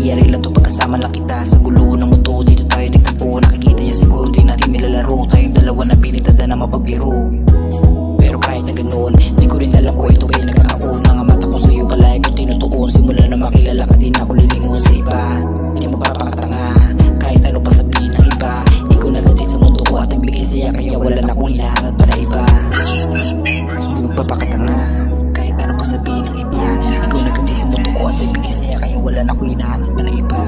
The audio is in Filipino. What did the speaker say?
nangyayari lang to pagkasama lang kita. Sa gulo ng mundo dito tayo nagtagpo. Nakikita niya siguro di natin nilalaro. Tayong dalawa na pilitada na mapagbiro. Pero kahit na ganoon, di ko rin alam ko ito ay nagkakaon. Mga mata ko sa'yo palagi ko tinutuon. Simula na makilala ka di na ako lilingon sa iba. Di mo papakatanga kahit ano pa sabihin ng iba. Ikaw na gati sa mundo ko at nagbigay saya. Kaya wala na akong hinahangat pa na iba. Di mo papakatanga kahit ano pa sabihin ng iba. Ikaw na gati sa mundo ko at nagbigay saya. Kaya wala na akong hinahangat pa na iba.